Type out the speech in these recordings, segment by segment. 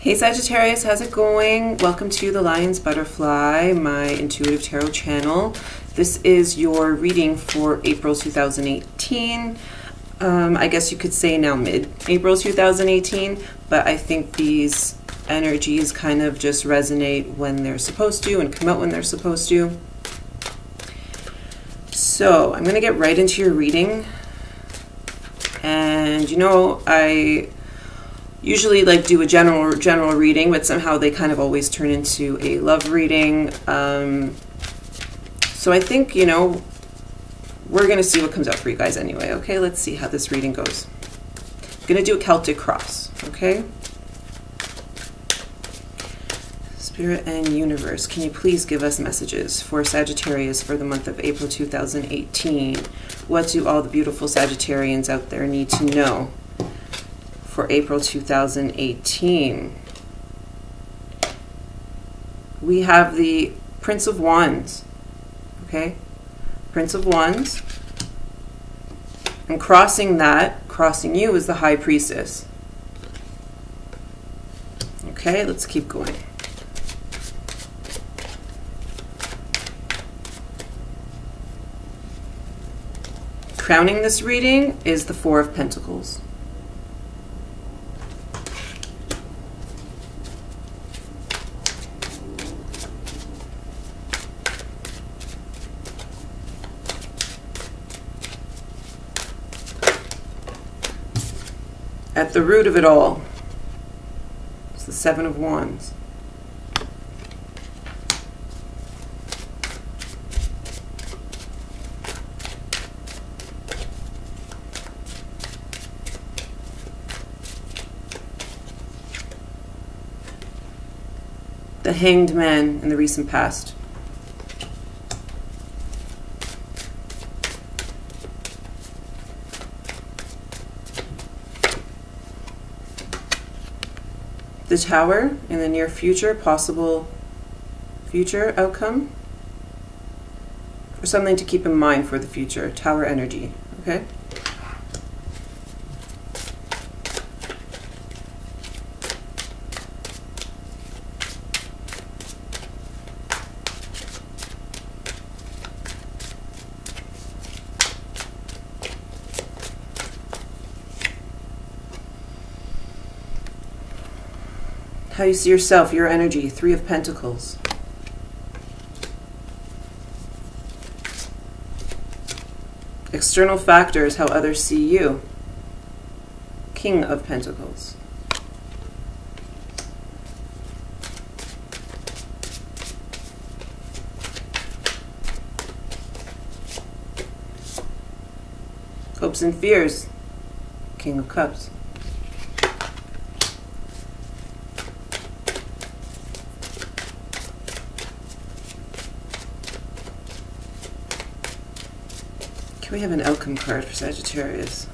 Hey Sagittarius, how's it going? Welcome to the Lion's Butterfly, my intuitive tarot channel. This is your reading for April 2018. I guess you could say now mid-April 2018, but I think these energies kind of just resonate when they're supposed to and come out when they're supposed to. So I'm going to get right into your reading. And you know, I usually like do a general reading, but somehow they kind of always turn into a love reading. So I think, you know, we're going to see what comes out for you guys anyway. Okay, let's see how this reading goes. I'm going to do a Celtic cross, okay? Spirit and universe, can you please give us messages for Sagittarius for the month of April 2018? What do all the beautiful Sagittarians out there need to know for April 2018? We have the Prince of Wands, okay? Prince of Wands. And crossing you is the High Priestess. Okay, let's keep going. Crowning this reading is the Four of Pentacles. At the root of it all is the Seven of Wands. The Hanged Man in the recent past. The Tower in the near future, possible future outcome, or something to keep in mind for the future. Tower energy, okay? How you see yourself, your energy, Three of Pentacles. External factors, how others see you. King of Pentacles. Hopes and fears, King of Cups. Can we have an outcome card for Sagittarius?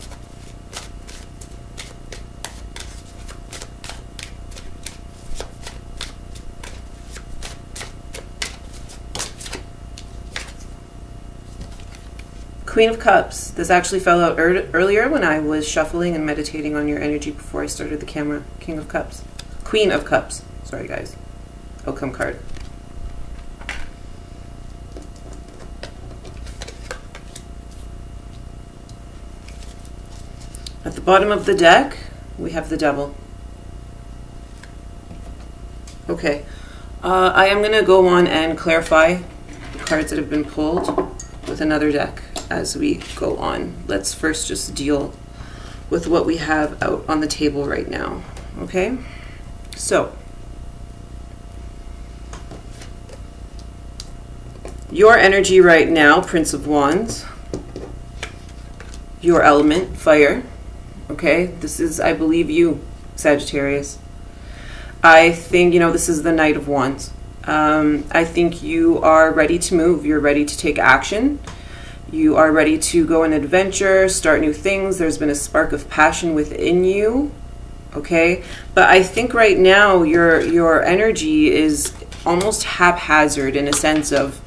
Queen of Cups. This actually fell out earlier when I was shuffling and meditating on your energy before I started the camera. King of Cups. Queen of Cups. Sorry, guys. Outcome card. At the bottom of the deck, we have the Devil. Okay, I am going to go on and clarify the cards that have been pulled with another deck as we go on. Let's first just deal with what we have out on the table right now. Okay, so your energy right now, Prince of Wands, your element, fire. Okay, this is, I believe, you, Sagittarius. I think, you know, this is the Knight of Wands. I think you are ready to move. You're ready to take action. You are ready to go on an adventure, start new things. There's been a spark of passion within you. Okay, but I think right now your energy is almost haphazard in a sense of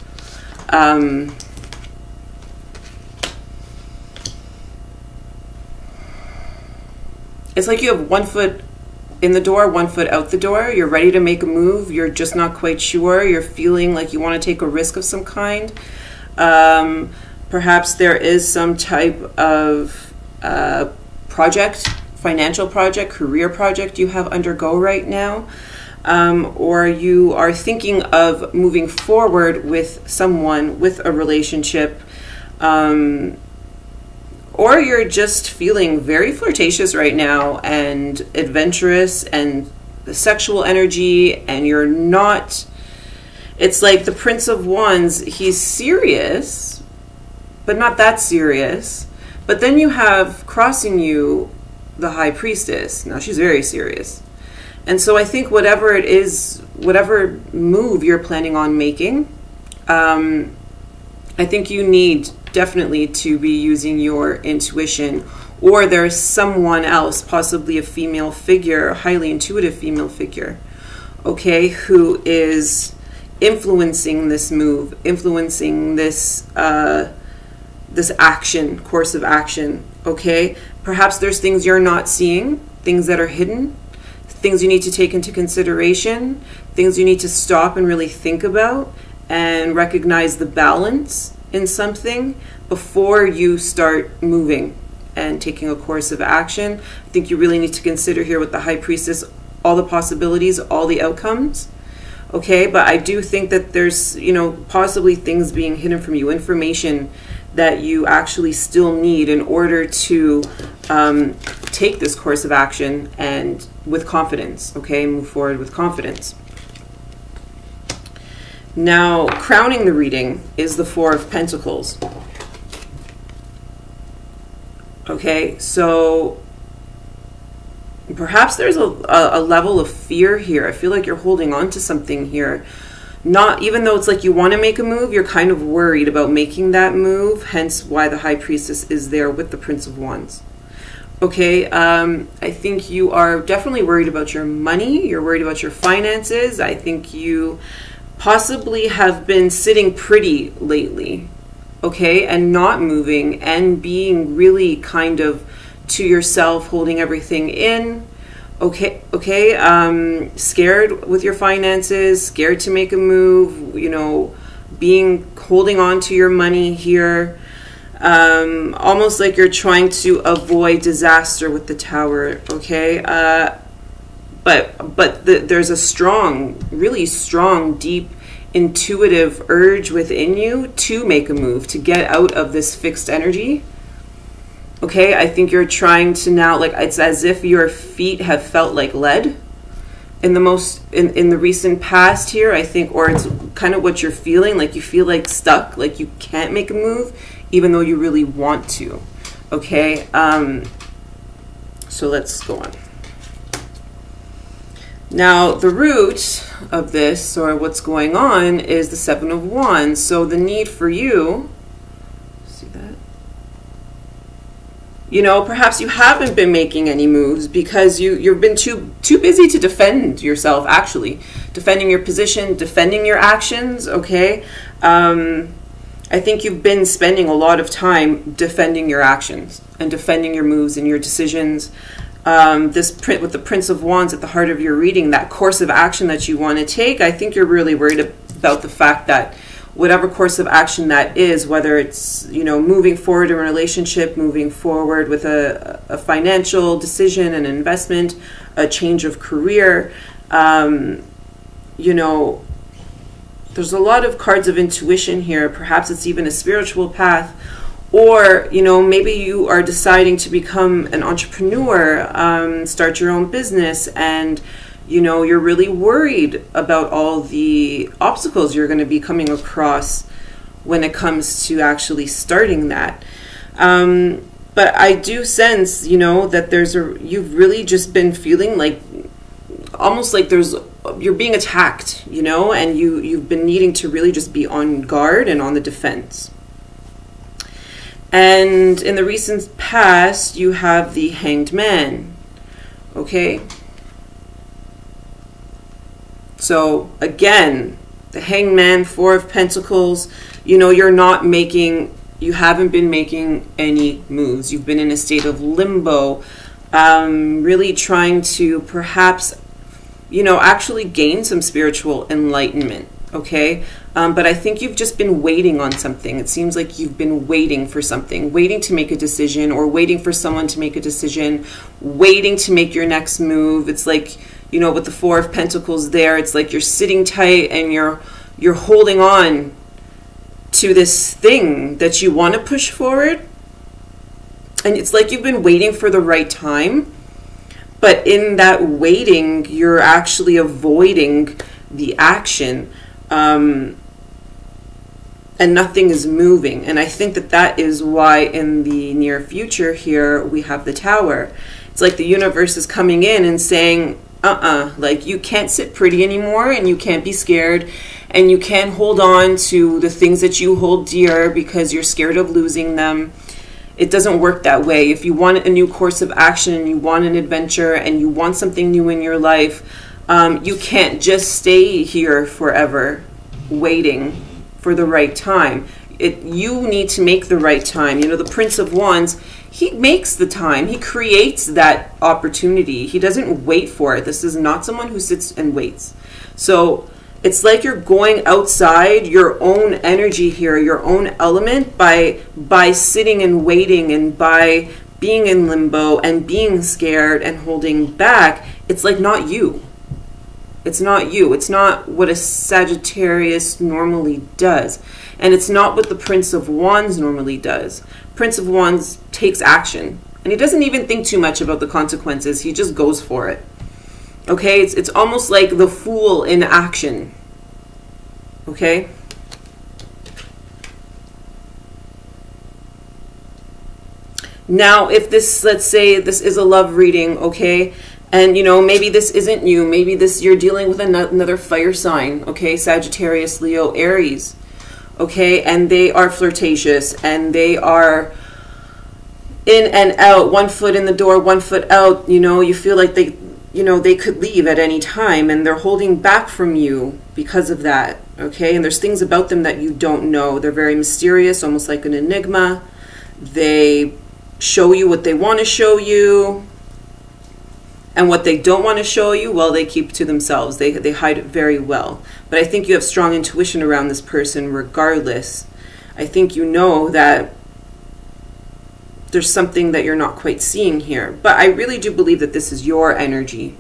it's like you have one foot in the door, 1 foot out the door. You're ready to make a move. You're just not quite sure. You're feeling like you want to take a risk of some kind. Perhaps there is some type of project, financial project, career project you have undergo right now. Or you are thinking of moving forward with someone, with a relationship. Or you're just feeling very flirtatious right now and adventurous and the sexual energy, and you're not, it's like the Prince of Wands, he's serious, but not that serious. But then you have crossing you the High Priestess. Now she's very serious. And so I think whatever it is, whatever move you're planning on making, I think you need definitely to be using your intuition, or there's someone else, possibly a female figure, a highly intuitive female figure, okay, who is influencing this move, influencing this this action, course of action, okay? Perhaps there's things you're not seeing, things that are hidden, things you need to take into consideration, things you need to stop and really think about and recognize the balance in something before you start moving and taking a course of action. I think you really need to consider here with the High Priestess all the possibilities, all the outcomes, okay? But I do think that there's, you know, possibly things being hidden from you, information that you actually still need in order to take this course of action and with confidence, okay? Move forward with confidence. Now, crowning the reading is the Four of Pentacles. Okay, so perhaps there's a level of fear here. I feel like you're holding on to something here. Not, even though it's like you want to make a move, you're kind of worried about making that move, hence why the High Priestess is there with the Prince of Wands. Okay, I think you are definitely worried about your money. You're worried about your finances. I think you possibly have been sitting pretty lately, okay, and not moving and being really kind of to yourself, holding everything in, okay, scared with your finances, scared to make a move, you know, holding on to your money here, almost like you're trying to avoid disaster with the Tower, okay, But there's a strong, really strong, deep, intuitive urge within you to make a move, to get out of this fixed energy. Okay, I think you're trying to now, like, it's as if your feet have felt like lead in the recent past here, I think, or it's kind of what you're feeling, like you feel like stuck, like you can't make a move, even though you really want to. Okay, so let's go on. Now, the root of this, or what's going on, is the Seven of Wands. So the need for you, see that? You know, perhaps you haven't been making any moves because you've been too busy to defend yourself, actually. Defending your position, defending your actions, okay? I think you've been spending a lot of time defending your actions and defending your moves and your decisions. With the Prince of Wands at the heart of your reading, that course of action that you want to take, I think you're really worried about the fact that whatever course of action that is, whether it's, you know, moving forward in a relationship, moving forward with a financial decision, an investment, a change of career, you know, there's a lot of cards of intuition here. Perhaps it's even a spiritual path. Or, you know, maybe you are deciding to become an entrepreneur, start your own business, and, you know, you're really worried about all the obstacles you're going to be coming across when it comes to actually starting that. But I do sense, you know, that you've really just been feeling like, almost like you're being attacked, you know, and you've been needing to really just be on guard and on the defense. And in the recent past, you have the Hanged Man, okay? So, again, the Hanged Man, Four of Pentacles, you know, you haven't been making any moves. You've been in a state of limbo, really trying to perhaps, you know, actually gain some spiritual enlightenment, okay? But I think you've just been waiting on something. It seems like you've been waiting for something, waiting to make a decision, or waiting for someone to make a decision, waiting to make your next move. It's like, you know, with the Four of Pentacles there, it's like you're sitting tight and you're holding on to this thing that you want to push forward. And it's like you've been waiting for the right time. But in that waiting, you're actually avoiding the action. And nothing is moving. And I think that that is why in the near future here, we have the Tower. It's like the universe is coming in and saying, like you can't sit pretty anymore, and you can't be scared, and you can't hold on to the things that you hold dear because you're scared of losing them. It doesn't work that way. If you want a new course of action, and you want an adventure, and you want something new in your life, you can't just stay here forever waiting for the right time. You need to make the right time. You know, the Prince of Wands, he makes the time. He creates that opportunity. He doesn't wait for it. This is not someone who sits and waits. So it's like you're going outside your own energy here, your own element, by sitting and waiting, and by being in limbo and being scared and holding back. It's like not you. It's not you. It's not what a Sagittarius normally does. And it's not what the Prince of Wands normally does. Prince of Wands takes action. And he doesn't even think too much about the consequences. He just goes for it. Okay? It's almost like the Fool in action. Okay? Now, if this, let's say this is a love reading, okay? And, you know, maybe this isn't you. Maybe you're dealing with another fire sign, okay? Sagittarius, Leo, Aries, okay? And they are flirtatious, and they are in and out, one foot in the door, one foot out. You know, you feel like they could leave at any time, and they're holding back from you because of that, okay? And there's things about them that you don't know. They're very mysterious, almost like an enigma. They show you what they want to show you. And what they don't want to show you, well, they keep to themselves. They hide it very well. But I think you have strong intuition around this person regardless. I think you know that there's something that you're not quite seeing here. But I really do believe that this is your energy.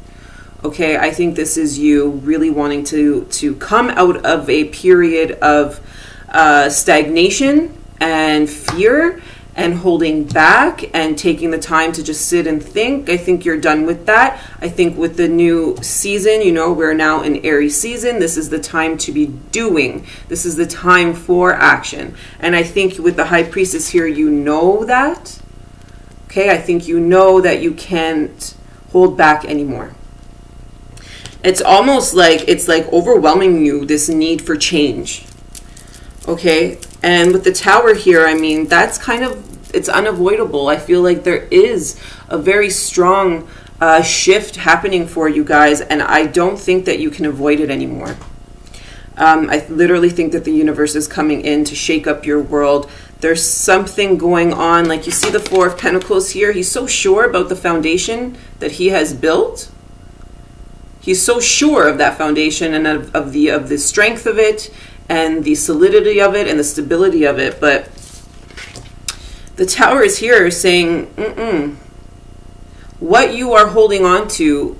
Okay, I think this is you really wanting to come out of a period of stagnation and fear, and holding back and taking the time to just sit and think. I think you're done with that. I think with the new season, you know, we're now in Aries season. This is the time to be doing. This is the time for action. And I think with the High Priestess here, you know that. Okay, I think you know that you can't hold back anymore. It's almost like it's like overwhelming you, this need for change. Okay, and with the Tower here, I mean, that's kind of, it's unavoidable. I feel like there is a very strong shift happening for you guys, and I don't think that you can avoid it anymore. I literally think that the universe is coming in to shake up your world. There's something going on. Like you see the Four of Pentacles here. He's so sure about the foundation that he has built. He's so sure of that foundation and of the strength of it, and the solidity of it, and the stability of it. But the Tower is here saying, what you are holding on to,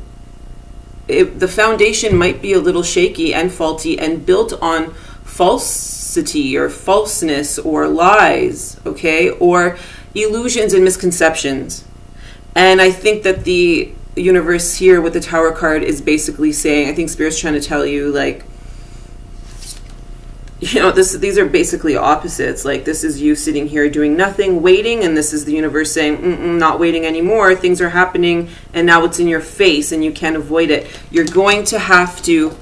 the foundation might be a little shaky and faulty and built on falsity or falseness or lies, okay, or illusions and misconceptions. And I think that the universe here with the Tower card is basically saying, I think Spirit's trying to tell you, like, you know, these are basically opposites. Like, this is you sitting here doing nothing, waiting, and this is the universe saying, not waiting anymore. Things are happening, and now it's in your face, and you can't avoid it. You're going to have to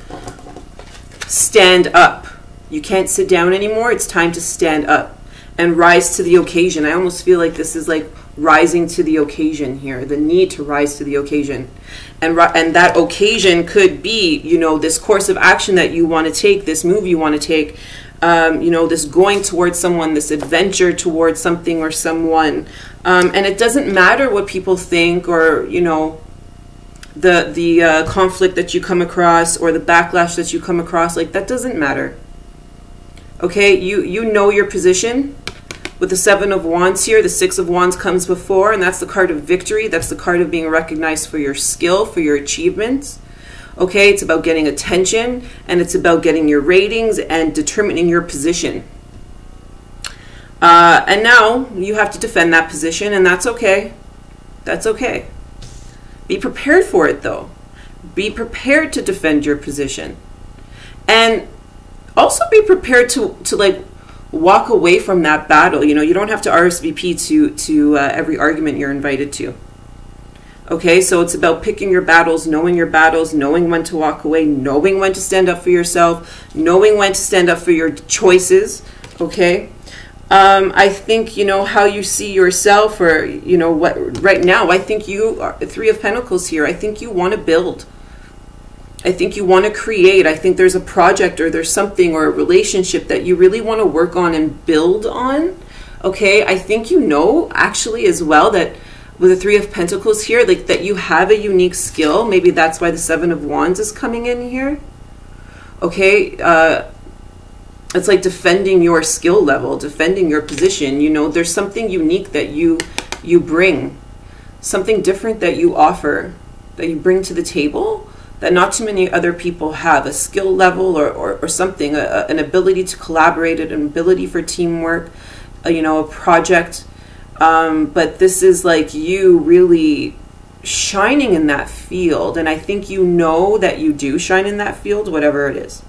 stand up. You can't sit down anymore. It's time to stand up and rise to the occasion. I almost feel like this is like rising to the occasion here, the need to rise to the occasion. And that occasion could be, you know, this course of action that you want to take, this move you want to take. you know, this going towards someone, this adventure towards something or someone. And it doesn't matter what people think, or, you know, the conflict that you come across or the backlash that you come across. Like, that doesn't matter. Okay, you know your position. With the Seven of Wands here, the Six of Wands comes before, and that's the card of victory. That's the card of being recognized for your skill, for your achievements. Okay, it's about getting attention, and it's about getting your ratings and determining your position. And now you have to defend that position, and that's okay. That's okay. Be prepared for it, though. Be prepared to defend your position. And also be prepared to like, walk away from that battle. You know, you don't have to RSVP to every argument you're invited to. Okay, so it's about picking your battles, knowing when to walk away, knowing when to stand up for yourself, knowing when to stand up for your choices. Okay, I think, you know, how you see yourself, or, you know, what right now, I think you are Three of Pentacles here. I think you want to build. I think you want to create. I think there's a project, or there's something, or a relationship that you really want to work on and build on. Okay, I think, you know, actually as well, that with the Three of Pentacles here, like, that you have a unique skill. Maybe that's why the Seven of Wands is coming in here. Okay, it's like defending your skill level, defending your position. You know, there's something unique that you bring, something different that you offer, that you bring to the table, that not too many other people have. A skill level, or something, an ability to collaborate, an ability for teamwork, you know, a project. But this is like you really shining in that field, and I think you know that you do shine in that field, whatever it is.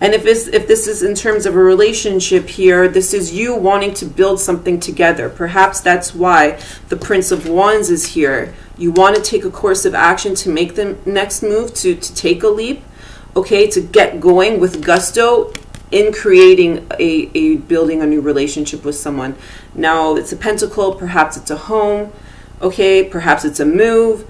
And if this is in terms of a relationship here, this is you wanting to build something together. Perhaps that's why the Prince of Wands is here. You want to take a course of action to make the next move, to take a leap, okay, to get going with gusto in creating building a new relationship with someone. Now, it's a pentacle, perhaps it's a home, okay, perhaps it's a move.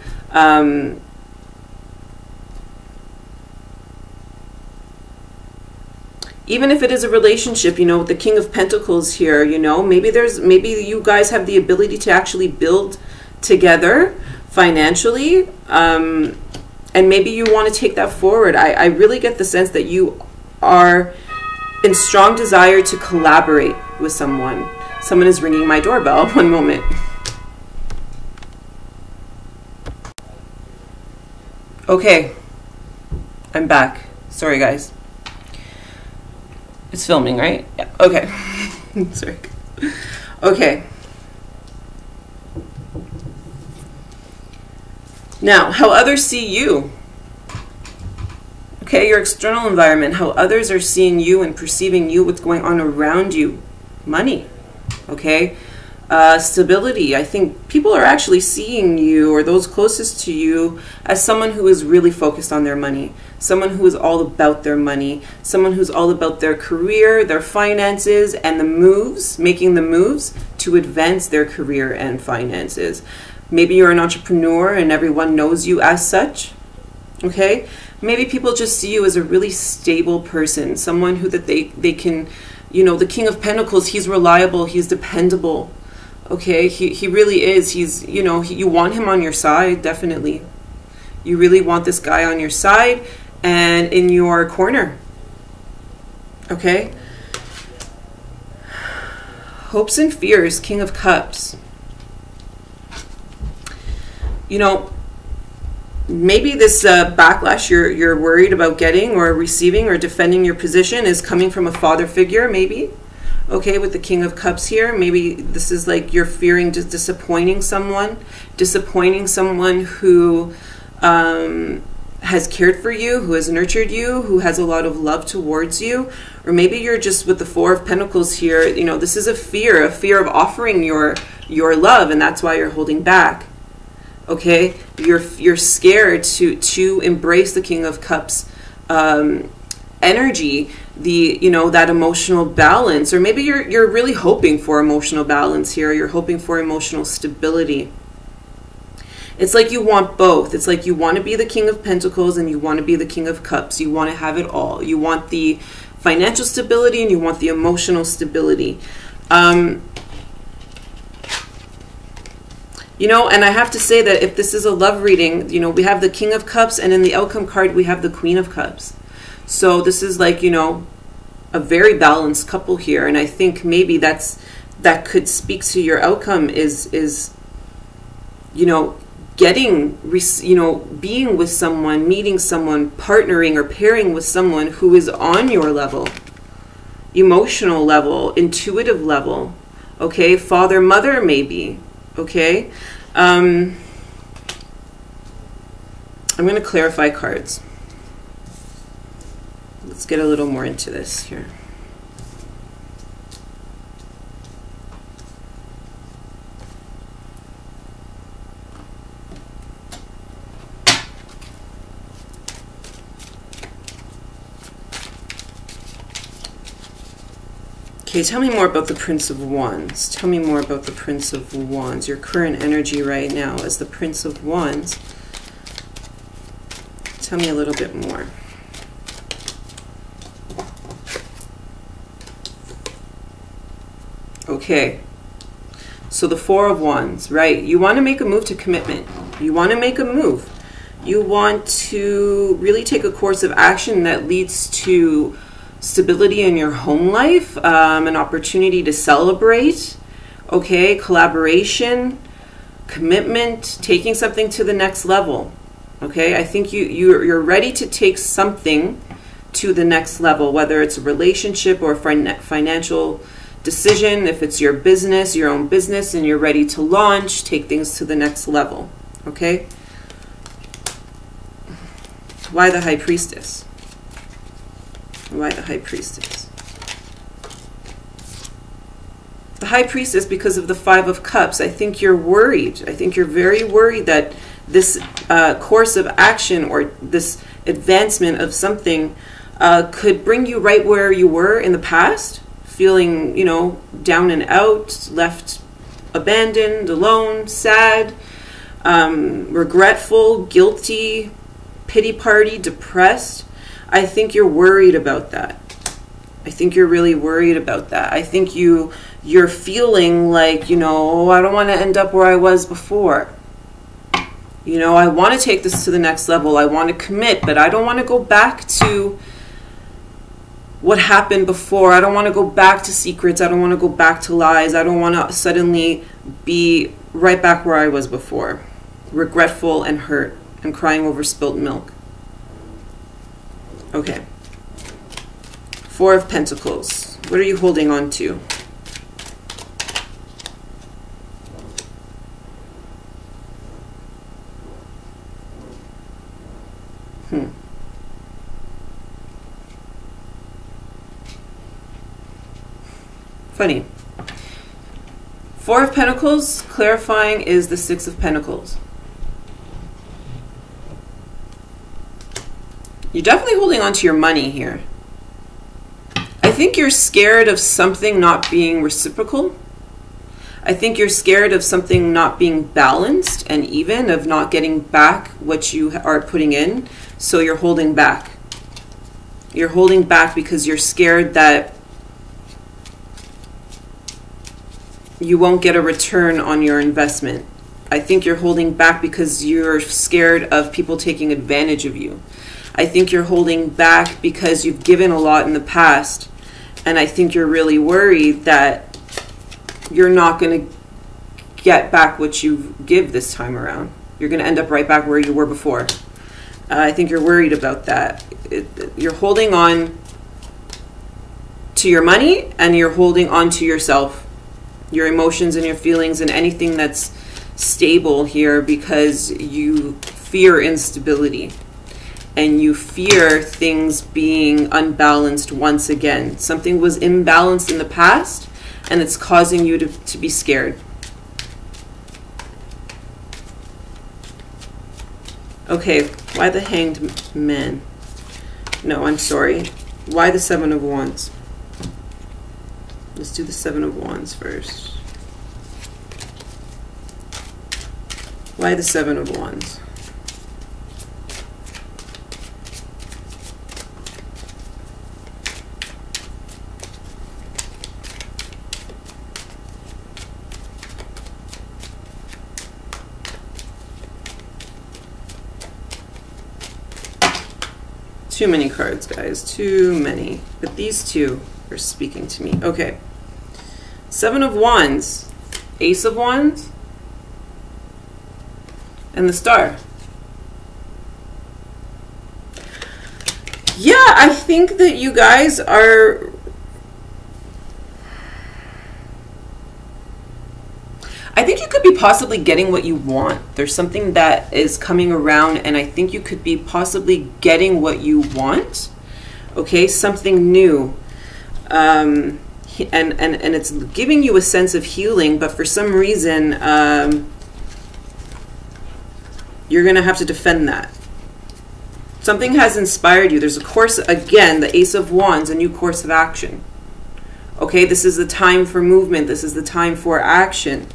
Even if it is a relationship, you know, with the King of Pentacles here, you know, maybe you guys have the ability to actually build together financially, and maybe you want to take that forward. I really get the sense that you are in strong desire to collaborate with someone. Someone is ringing my doorbell. One moment. Okay, I'm back. Sorry, guys. It's filming, right? Yeah. Okay. Sorry. Okay. Now, how others see you. Okay, your external environment, how others are seeing you and perceiving you, what's going on around you. Money. Okay. Stability. I think people are actually seeing you, or those closest to you, as someone who is really focused on their money, someone who is all about their money, someone who's all about their career, their finances, and the moves, making the moves to advance their career and finances. Maybe you're an entrepreneur and everyone knows you as such. Okay, maybe people just see you as a really stable person, someone who that they can, you know, the King of Pentacles, he's reliable, he's dependable. Okay, he really is. He's, you know, you want him on your side, definitely. You really want this guy on your side and in your corner. Okay. Hopes and fears, King of Cups. You know, maybe this backlash you're worried about getting or receiving or defending your position is coming from a father figure, maybe. Okay, with the King of Cups here, maybe this is like you're fearing just disappointing someone who has cared for you, who has nurtured you, who has a lot of love towards you. Or maybe you're just with the Four of Pentacles here, you know, this is a fear of offering your love, and that's why you're holding back. Okay, you're scared to embrace the King of Cups energy, that emotional balance. Or maybe you're really hoping for emotional balance here. You're hoping for emotional stability. It's like you want both. It's like you want to be the King of Pentacles and you want to be the King of Cups. You want to have it all. You want the financial stability and you want the emotional stability. You know, and I have to say that if this is a love reading, you know, we have the King of Cups, and in the outcome card, we have the Queen of Cups. So this is like, you know, a very balanced couple here. And I think maybe that could speak to your outcome is, you know, getting, you know, being with someone, meeting someone, partnering or pairing with someone who is on your level, emotional level, intuitive level, okay? Father, mother, maybe. Okay, I'm going to clarify cards. Let's get a little more into this here. Okay, tell me more about the Prince of Wands. Tell me more about the Prince of Wands. Your current energy right now as the Prince of Wands. Tell me a little bit more. Okay. So the Four of Wands, right? You want to make a move to commitment. You want to make a move. You want to really take a course of action that leads to stability in your home life, an opportunity to celebrate, okay, collaboration, commitment, taking something to the next level, okay? I think you're ready to take something to the next level, whether it's a relationship or a financial decision, if it's your business, your own business, and you're ready to launch, take things to the next level, okay? Why the High Priestess? Why the High Priestess? The High Priestess, because of the Five of Cups. I think you're worried. I think you're very worried that this course of action or this advancement of something could bring you right where you were in the past, feeling, you know, down and out, left abandoned, alone, sad, regretful, guilty, pity party, depressed. I think you're worried about that. I think you're really worried about that. I think you're feeling like, you know, I don't want to end up where I was before. You know, I want to take this to the next level. I want to commit, but I don't want to go back to what happened before. I don't want to go back to secrets. I don't want to go back to lies. I don't want to suddenly be right back where I was before, regretful and hurt and crying over spilt milk. Okay. Four of Pentacles. What are you holding on to? Funny. Four of Pentacles, clarifying, is the Six of Pentacles. You're definitely holding on to your money here. I think you're scared of something not being reciprocal. I think you're scared of something not being balanced and even, of not getting back what you are putting in. So you're holding back. You're holding back because you're scared that you won't get a return on your investment. I think you're holding back because you're scared of people taking advantage of you. I think you're holding back because you've given a lot in the past, and I think you're really worried that you're not going to get back what you give this time around. You're going to end up right back where you were before. I think you're worried about that. You're holding on to your money, and you're holding on to yourself, your emotions and your feelings and anything that's stable here, because you fear instability. And you fear things being unbalanced once again. Something was imbalanced in the past, and it's causing you to be scared. Okay, why the Hanged Man? No, I'm sorry. Why the Seven of Wands? Let's do the Seven of Wands first. Why the Seven of Wands? Too many cards, guys. Too many. But these two are speaking to me. Okay. Seven of Wands, Ace of Wands, and the Star. Yeah, I think that you guys are... I think you could be possibly getting what you want. There's something that is coming around, and I think you could be possibly getting what you want. Okay, something new. And it's giving you a sense of healing, but for some reason, you're going to have to defend that. Something has inspired you. There's a course, again, the Ace of Wands, a new course of action. Okay, this is the time for movement. This is the time for action.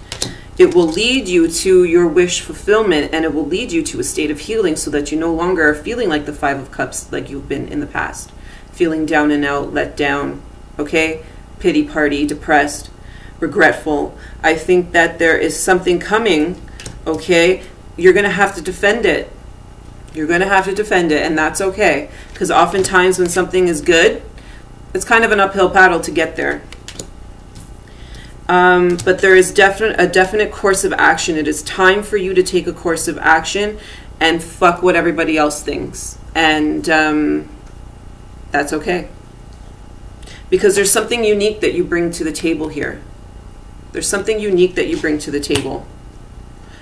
It will lead you to your wish fulfillment, and it will lead you to a state of healing so that you no longer are feeling like the Five of Cups like you've been in the past. Feeling down and out, let down, okay? Pity party, depressed, regretful. I think that there is something coming, okay? You're going to have to defend it. You're going to have to defend it, and that's okay. Because oftentimes when something is good, it's kind of an uphill battle to get there. But there is a definite course of action. It is time for you to take a course of action and fuck what everybody else thinks. And that's okay. Because there's something unique that you bring to the table here. There's something unique that you bring to the table.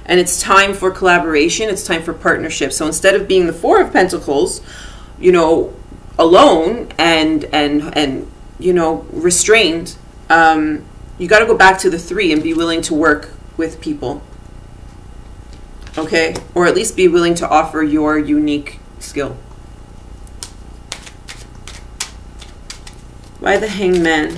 And it's time for collaboration. It's time for partnership. So instead of being the Four of Pentacles, you know, alone and you know, restrained, you got to go back to the Three and be willing to work with people. Okay? Or at least be willing to offer your unique skill. Why the Hanged Man?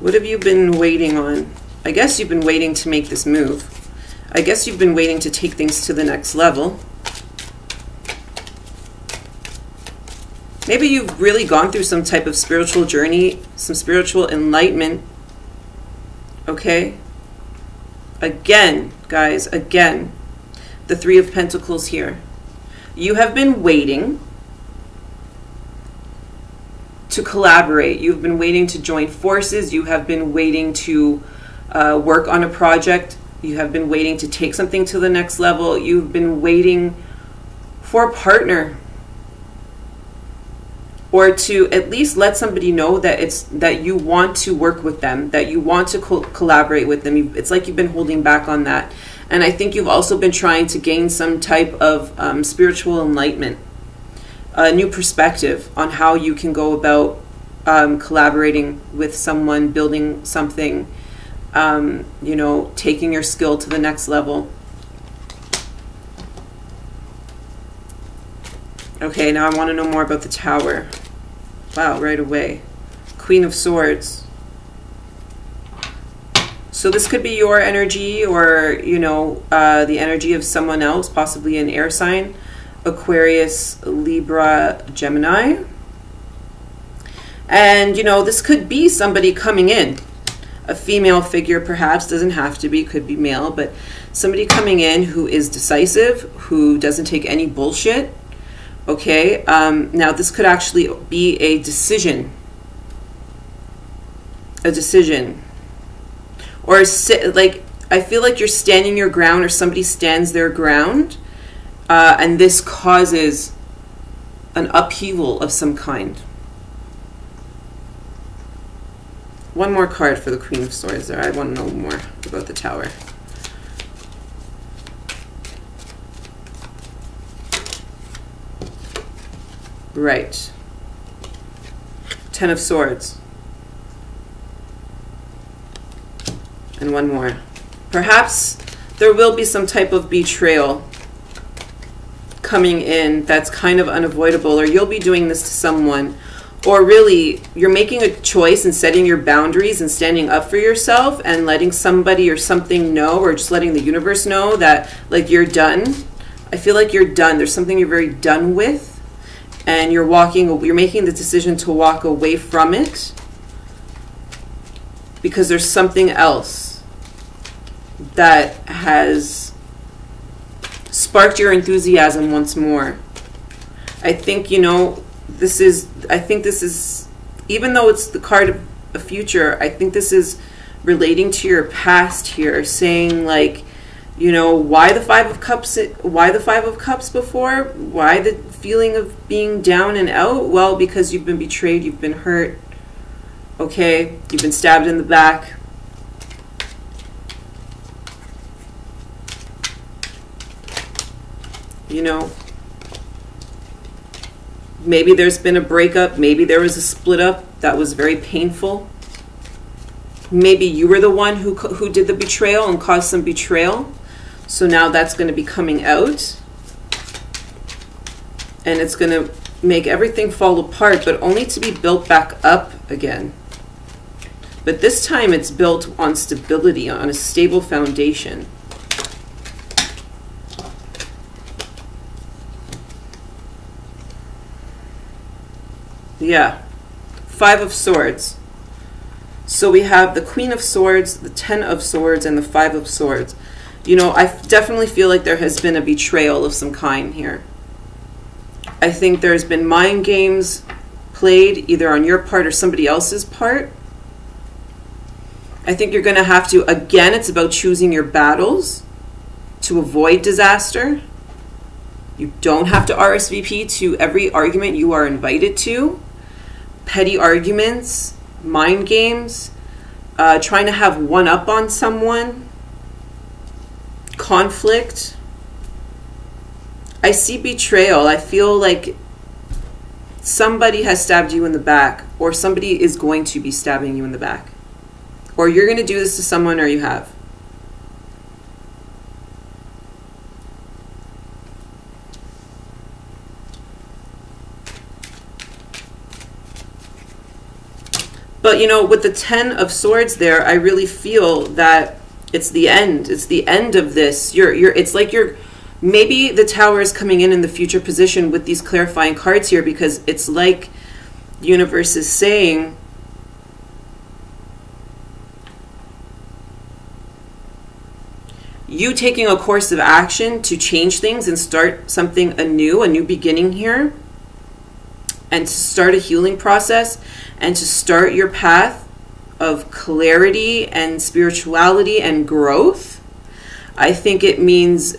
What have you been waiting on? I guess you've been waiting to make this move. I guess you've been waiting to take things to the next level. Maybe you've really gone through some type of spiritual journey, some spiritual enlightenment. Okay? Again, guys, again, the Three of Pentacles here. You have been waiting to collaborate. You've been waiting to join forces. You have been waiting to work on a project. You have been waiting to take something to the next level. You've been waiting for a partner, or to at least let somebody know that you want to work with them, that you want to collaborate with them. It's like you've been holding back on that. And I think you've also been trying to gain some type of spiritual enlightenment, a new perspective on how you can go about collaborating with someone, building something, you know, taking your skill to the next level. Okay, now I want to know more about the Tower. Wow, right away. Queen of Swords. So this could be your energy, or, you know, the energy of someone else, possibly an air sign. Aquarius, Libra, Gemini. And, you know, this could be somebody coming in. A female figure, perhaps, doesn't have to be, could be male, but somebody coming in who is decisive, who doesn't take any bullshit. Okay, now this could actually be a decision. A decision. Or, like, I feel like you're standing your ground, or somebody stands their ground, and this causes an upheaval of some kind. One more card for the Queen of Swords there. I want to know more about the Tower. Right. Ten of Swords. And one more. Perhaps there will be some type of betrayal coming in that's kind of unavoidable, or you'll be doing this to someone, or really you're making a choice and setting your boundaries and standing up for yourself and letting somebody or something know, or just letting the universe know that, like, you're done. I feel like you're done. There's something you're very done with. And you're making the decision to walk away from it because there's something else that has sparked your enthusiasm once more. I think, you know, I think this is, even though it's the card of the future, I think this is relating to your past here, saying like, you know, why the Five of Cups? Why the Five of Cups before? Why the feeling of being down and out? Well, because you've been betrayed, you've been hurt, okay? You've been stabbed in the back. You know, maybe there's been a breakup, maybe there was a split up that was very painful. Maybe you were the one who did the betrayal and caused some betrayal. So now that's going to be coming out. And it's going to make everything fall apart, but only to be built back up again. But this time it's built on stability, on a stable foundation. Yeah. Five of Swords. So we have the Queen of Swords, the Ten of Swords, and the Five of Swords. You know, I definitely feel like there has been a betrayal of some kind here. I think there's been mind games played either on your part or somebody else's part. I think you're going to have to, again, it's about choosing your battles to avoid disaster. You don't have to RSVP to every argument you are invited to. Petty arguments, mind games, trying to have one up on someone, conflict. I see betrayal. I feel like somebody has stabbed you in the back, or somebody is going to be stabbing you in the back, or you're going to do this to someone, or you have. But, you know, with the Ten of Swords there, I really feel that it's the end. It's the end of this. It's like maybe the Tower is coming in the future position with these clarifying cards here, because it's like the universe is saying, you taking a course of action to change things and start something anew, a new beginning here, and to start a healing process, and to start your path of clarity and spirituality and growth. I think it means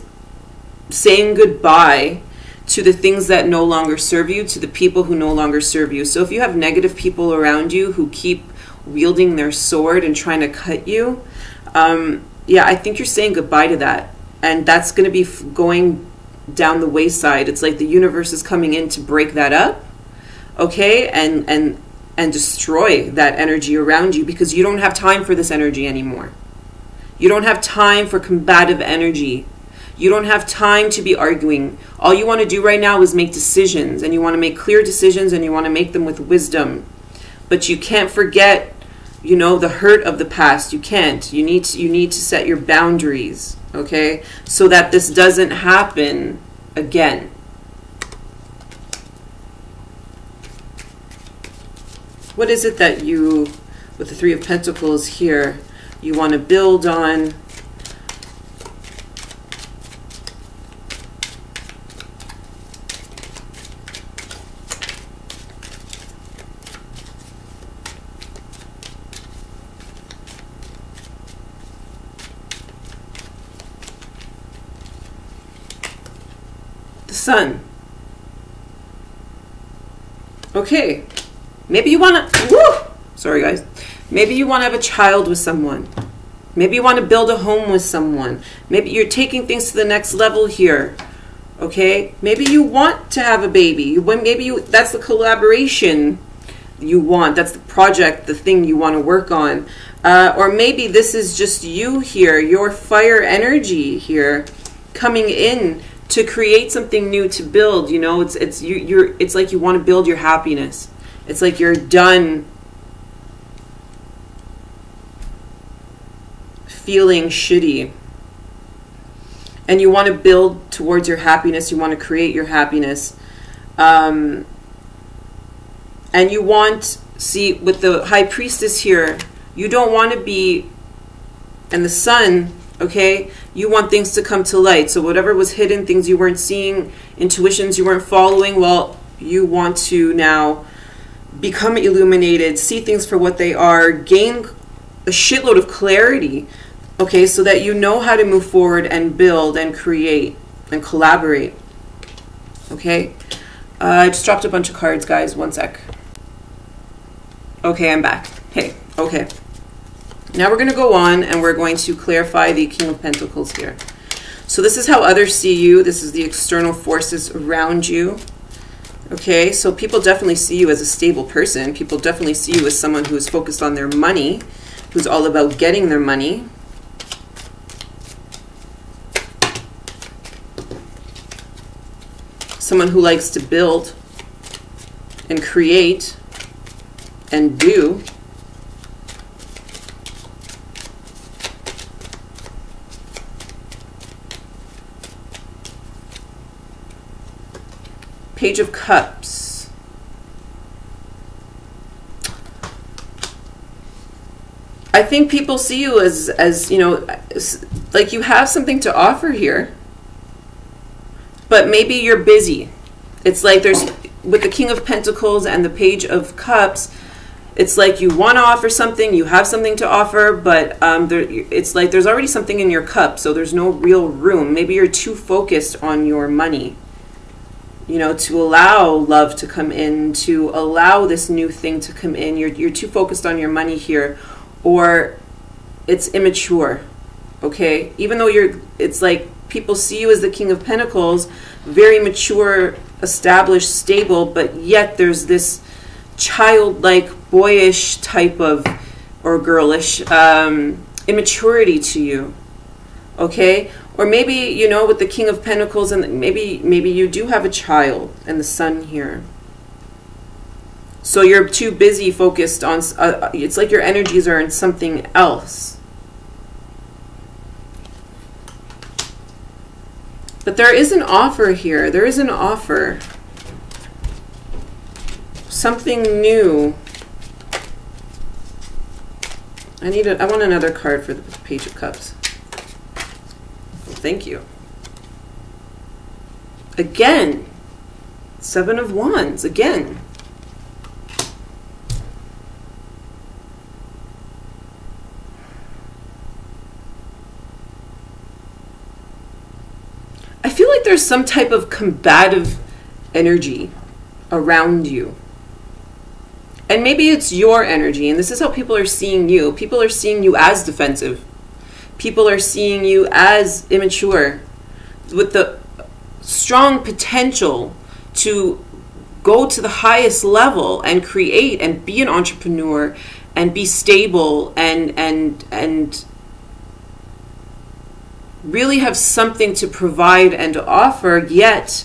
saying goodbye to the things that no longer serve you, to the people who no longer serve you. So if you have negative people around you who keep wielding their sword and trying to cut you, yeah, I think you're saying goodbye to that. And that's going to be going down the wayside. It's like the universe is coming in to break that up, okay, and destroy that energy around you, because you don't have time for this energy anymore. You don't have time for combative energy. You don't have time to be arguing. All you want to do right now is make decisions, and you want to make clear decisions, and you want to make them with wisdom. But you can't forget, you know, the hurt of the past. You can't. You need to set your boundaries, okay, so that this doesn't happen again. What is it that you, with the Three of Pentacles here, you want to build on? The Sun. Okay. Maybe you want to, sorry guys, maybe you want to have a child with someone. Maybe you want to build a home with someone. Maybe you're taking things to the next level here, okay? Maybe you want to have a baby. That's the collaboration you want. That's the project, the thing you want to work on. Or maybe this is just you here, your fire energy here, coming in to create something new, to build. You know, it's like you want to build your happiness. It's like you're done feeling shitty, and you want to build towards your happiness. You want to create your happiness, and you want, see, with the High Priestess here, you don't want to be, and the Sun, Okay, you want things to come to light. So whatever was hidden, things you weren't seeing, intuitions you weren't following, well, you want to now become illuminated, see things for what they are, gain a shitload of clarity, okay, so that you know how to move forward and build and create and collaborate. Okay, I just dropped a bunch of cards, guys. One sec. Okay, I'm back. Hey, okay. Now we're going to go on and we're going to clarify the King of Pentacles here. So this is how others see you. This is the external forces around you. Okay, so people definitely see you as a stable person. People definitely see you as someone who is focused on their money, who's all about getting their money. Someone who likes to build and create and do. Page of Cups. I think people see you as you know, like you have something to offer here, but maybe you're busy. It's like there's, with the King of Pentacles and the Page of Cups, it's like you want to offer something, you have something to offer, but it's like there's already something in your cup, so there's no real room. Maybe you're too focused on your money, you know, to allow love to come in, to allow this new thing to come in. You're too focused on your money here, or it's immature, okay? Even though it's like people see you as the King of Pentacles, very mature, established, stable, but yet there's this childlike, boyish type of, or girlish, immaturity to you, okay? Or maybe, you know, with the King of Pentacles, and maybe you do have a child and the Sun here. So you're too busy focused on, it's like your energies are in something else. But there is an offer here. There is an offer. Something new. I want another card for the Page of Cups. Thank you. Again, Seven of Wands, again. I feel like there's some type of combative energy around you. And maybe it's your energy, and this is how people are seeing you. People are seeing you as defensive. People are seeing you as immature, with the strong potential to go to the highest level and create and be an entrepreneur and be stable and really have something to provide and to offer, yet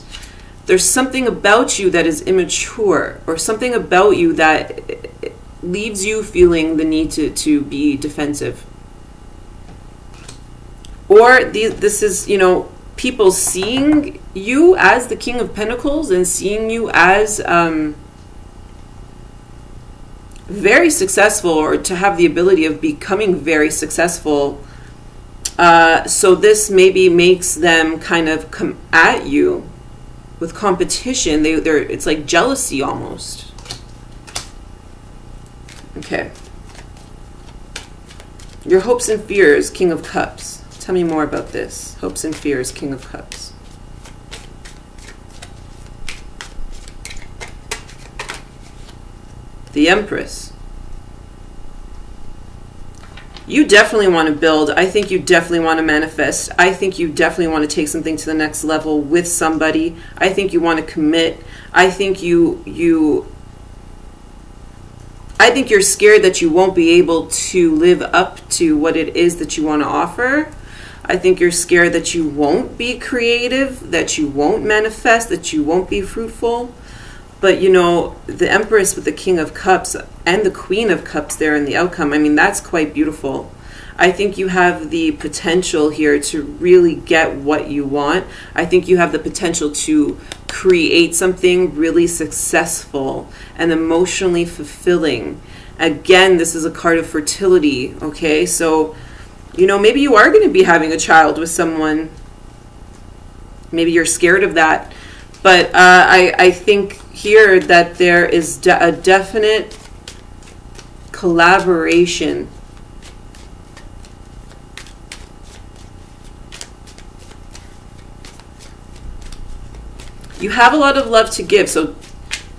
there's something about you that is immature, or something about you that leaves you feeling the need to be defensive. Or this is, you know, people seeing you as the King of Pentacles and seeing you as very successful, or to have the ability of becoming very successful. So this maybe makes them kind of come at you with competition. It's like jealousy almost. Okay. Your hopes and fears, King of Cups. Tell me more about this. Hopes and fears, King of Cups. The Empress. You definitely want to build. I think you definitely want to manifest. I think you definitely want to take something to the next level with somebody. I think you want to commit. I think you're scared that you won't be able to live up to what it is that you want to offer. I think you're scared that you won't be creative, that you won't manifest, that you won't be fruitful. But, you know, the Empress with the King of Cups and the Queen of Cups there in the outcome, I mean, that's quite beautiful. I think you have the potential here to really get what you want. I think you have the potential to create something really successful and emotionally fulfilling. Again, this is a card of fertility, okay? So You know, maybe you are going to be having a child with someone. Maybe you're scared of that. But I think here that there is a definite collaboration. You have a lot of love to give, so,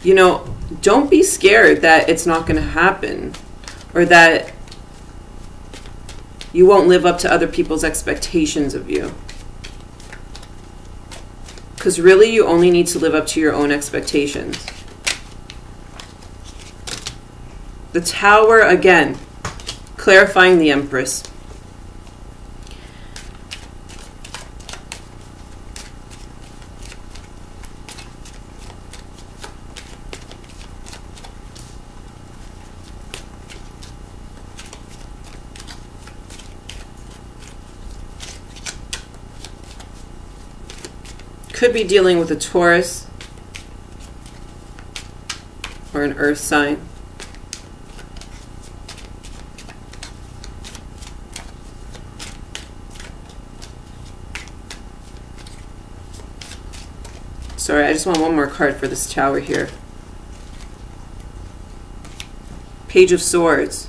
you know, don't be scared that it's not going to happen, or that you won't live up to other people's expectations of you. Because really, you only need to live up to your own expectations. The Tower, again, clarifying the Empress. Could be dealing with a Taurus or an earth sign. Sorry, I just want one more card for this Tower here. Page of Swords.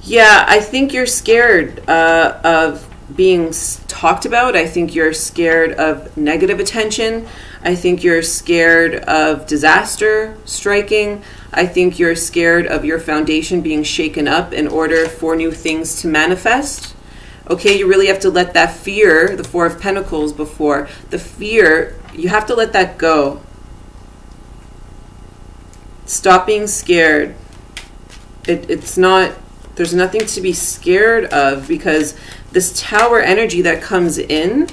Yeah, I think you're scared of being talked about. I think you're scared of negative attention. I think you're scared of disaster striking. I think you're scared of your foundation being shaken up in order for new things to manifest. Okay, you really have to let that fear, the Four of Pentacles before, the fear, you have to let that go. Stop being scared. It's not, there's nothing to be scared of, because this Tower energy that comes in,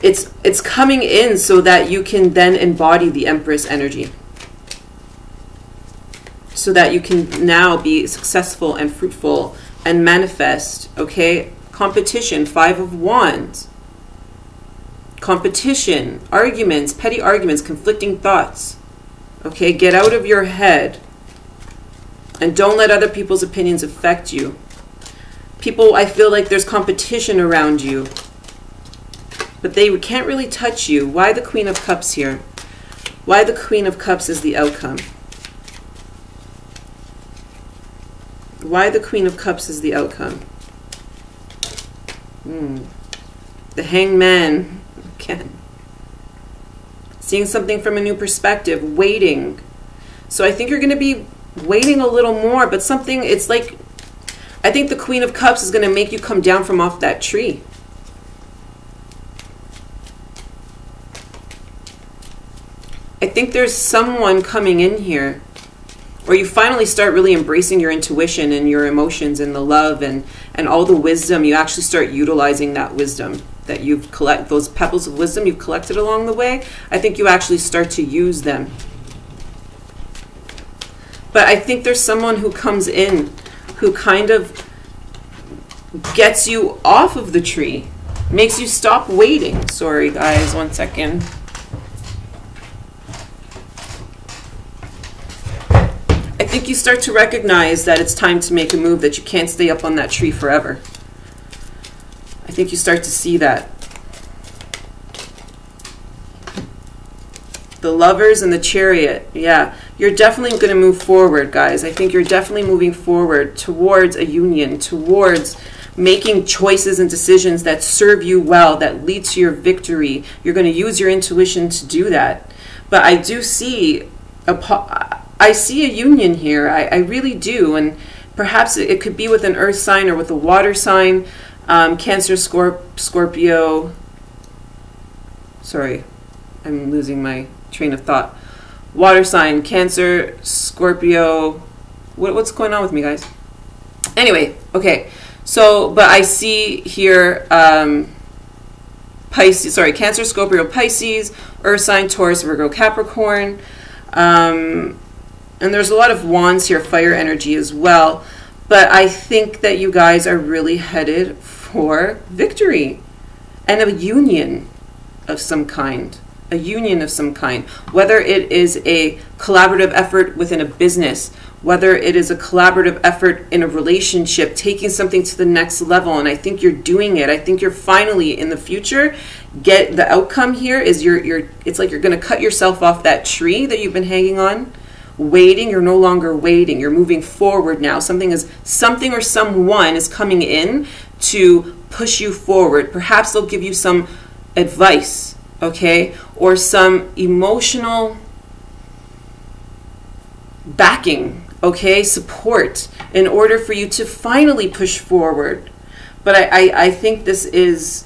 it's coming in so that you can then embody the Empress energy. So that you can now be successful and fruitful and manifest, okay? Competition, Five of Wands. Competition, arguments, petty arguments, conflicting thoughts. Okay, get out of your head. And don't let other people's opinions affect you. People, I feel like there's competition around you, but they can't really touch you. Why the Queen of Cups here? Why the Queen of Cups is the outcome? Why the Queen of Cups is the outcome? The Hangman, again. Seeing something from a new perspective, waiting. So I think you're going to be waiting a little more, but something, it's like, I think the Queen of Cups is going to make you come down from off that tree. I think there's someone coming in here, or you finally start really embracing your intuition and your emotions and the love and all the wisdom. You actually start utilizing that wisdom that you've collected, those pebbles of wisdom you've collected along the way. I think you actually start to use them. But I think there's someone who comes in who kind of gets you off of the tree, makes you stop waiting. Sorry guys, 1 second. I think you start to recognize that it's time to make a move, that you can't stay up on that tree forever. I think you start to see that. The Lovers and the Chariot. Yeah, you're definitely going to move forward, guys. I think you're definitely moving forward towards a union, towards making choices and decisions that serve you well, that lead to your victory. You're going to use your intuition to do that. But I do see I see a union here. I really do. And perhaps it could be with an earth sign or with a water sign. Cancer, Scorpio. Sorry, I'm losing my train of thought. Water sign, Cancer, Scorpio. What's going on with me, guys? Anyway, okay. So, but I see here Pisces, sorry, Cancer, Scorpio, Pisces, earth sign, Taurus, Virgo, Capricorn. And there's a lot of wands here, fire energy as well. But I think that you guys are really headed for victory and a union of some kind. a union of some kind, whether it is a collaborative effort within a business, whether it is a collaborative effort in a relationship, taking something to the next level. And I think you're doing it. I think you're finally in the future get the outcome here is it's like you're going to cut yourself off that tree that you've been hanging on, waiting. You're no longer waiting. You're moving forward now. Something or someone is coming in to push you forward. Perhaps they'll give you some advice, okay, or some emotional backing, okay, support in order for you to finally push forward. But I think this is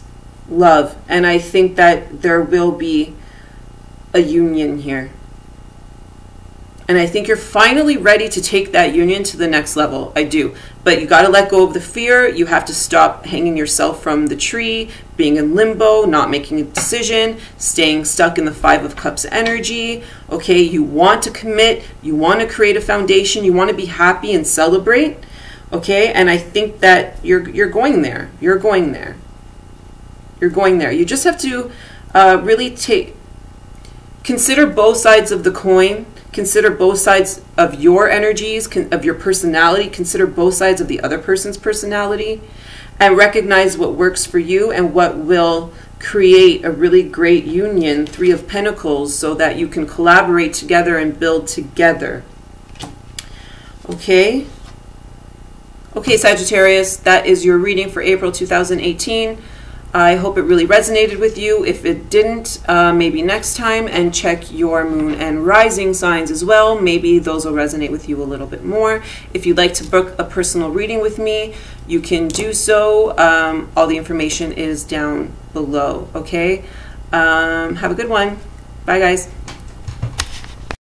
love, and I think that there will be a union here. And I think you're finally ready to take that union to the next level. I do. But you got to let go of the fear. You have to stop hanging yourself from the tree, being in limbo, not making a decision, staying stuck in the Five of Cups energy. Okay, you want to commit. You want to create a foundation. You want to be happy and celebrate. Okay, and I think that you're going there. You're going there. You're going there. You just have to really consider both sides of the coin. Consider both sides of your energies, of your personality. Consider both sides of the other person's personality, and recognize what works for you and what will create a really great union, Three of Pentacles, so that you can collaborate together and build together. Okay? Okay, Sagittarius, that is your reading for April 2018. I hope it really resonated with you. If it didn't, maybe next time, and check your moon and rising signs as well. Maybe those will resonate with you a little bit more. If you'd like to book a personal reading with me, you can do so. All the information is down below, okay? Have a good one. Bye, guys.